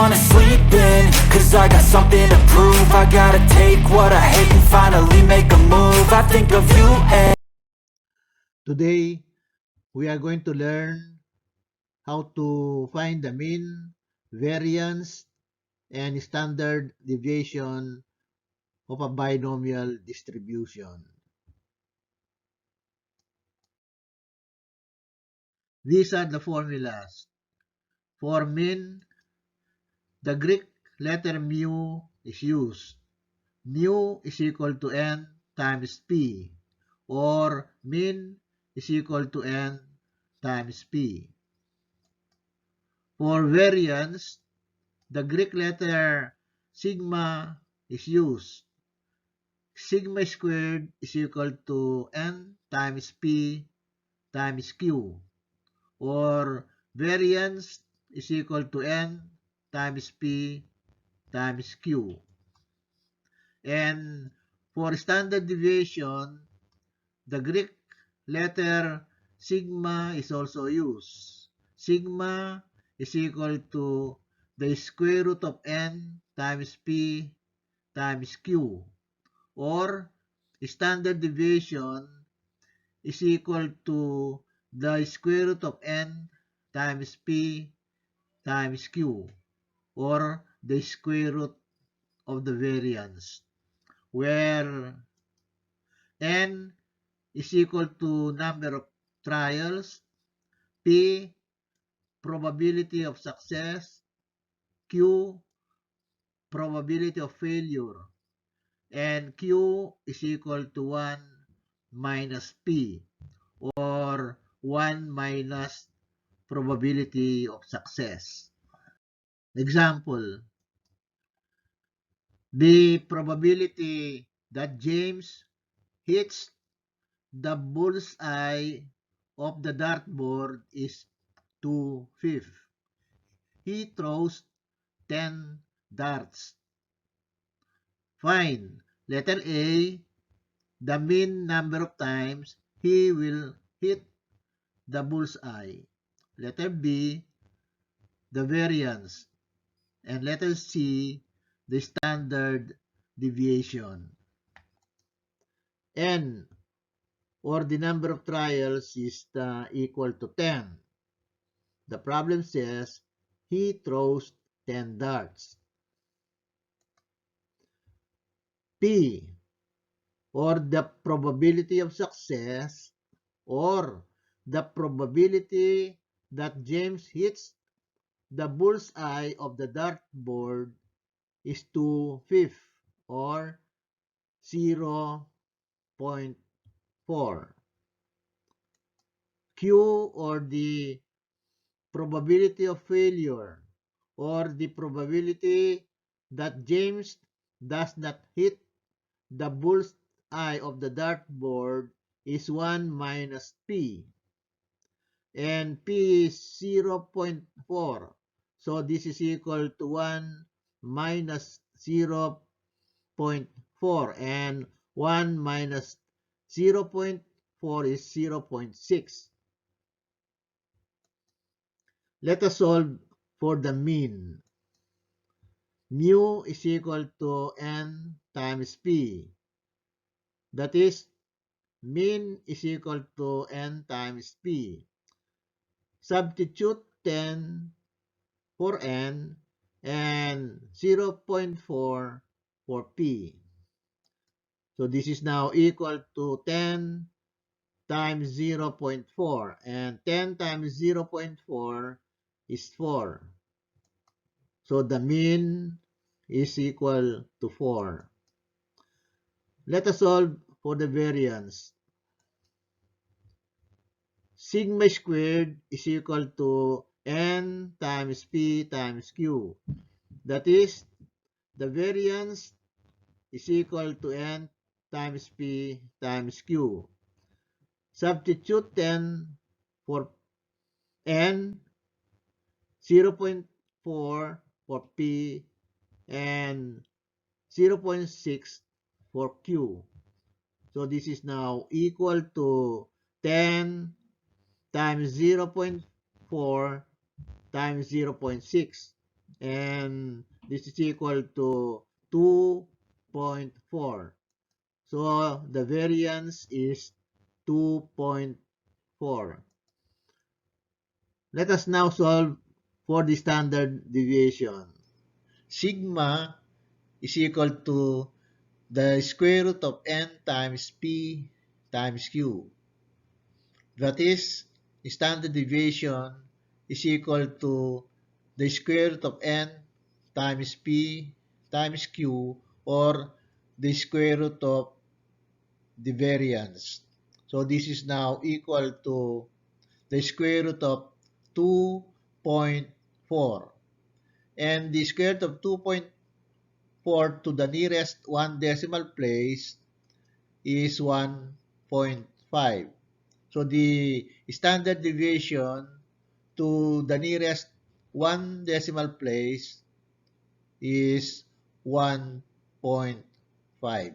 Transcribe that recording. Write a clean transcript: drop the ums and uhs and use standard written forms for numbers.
wanna sleep in, cause I got something to prove. I gotta take what I hate and finally make a move. I think of you and Today, we are going to learn how to find the mean, variance, and standard deviation of a binomial distribution. These are the formulas. For mean, the Greek letter mu is used. Mu is equal to n times p, or mean is equal to n times p. For variance, the Greek letter sigma is used. Sigma squared is equal to n times p times q, or variance is equal to n times p times q. And for standard deviation, the Greek letter sigma is also used. Sigma is equal to the square root of n times p times q, or standard deviation is equal to the square root of n times p times q, or the square root of the variance, where n is equal to number of trials, p probability of success, q probability of failure, and q is equal to 1 minus p, or 1 minus probability of success. Example, the probability that James hits the bullseye of the dartboard is 2/5. He throws 10 darts. Find letter A, the mean number of times he will hit the bullseye. Letter B, the variance. And letter C, the standard deviation. N, or the number of trials, is equal to 10. The problem says he throws 10 darts. P, or the probability of success, or the probability that James hits the bullseye of the dartboard, is 2/5, or 0.4. Q, or the probability of failure, or the probability that James does not hit the bullseye of the dartboard, is 1 minus P. And P is 0.4. So this is equal to 1 minus 0.4. And 1 minus 0.4 is 0.6. Let us solve for the mean. Mu is equal to n times p. That is, mean is equal to n times p. Substitute 10 for n and 0.4 for p. So this is now equal to 10 times 0.4, and 10 times 0.4 is 4. So the mean is equal to 4. Let us solve for the variance. Sigma squared is equal to n times p times q. That is, the variance is equal to n times p times q. Substitute 10 for n, 0.4 for p, and 0.6 for q. So this is now equal to 10 times 0.4 times 0.6. and this is equal to 2.4. So the variance is 2.4. Let us now solve for the standard deviation. Sigma is equal to the square root of n times p times q. That is, standard deviation is equal to the square root of n times p times q, or the square root of the variance. So this is now equal to the square root of 2.4. And the square root of 2.4 to the nearest one decimal place is 1.5. So the standard deviation to the nearest one decimal place is 1.5.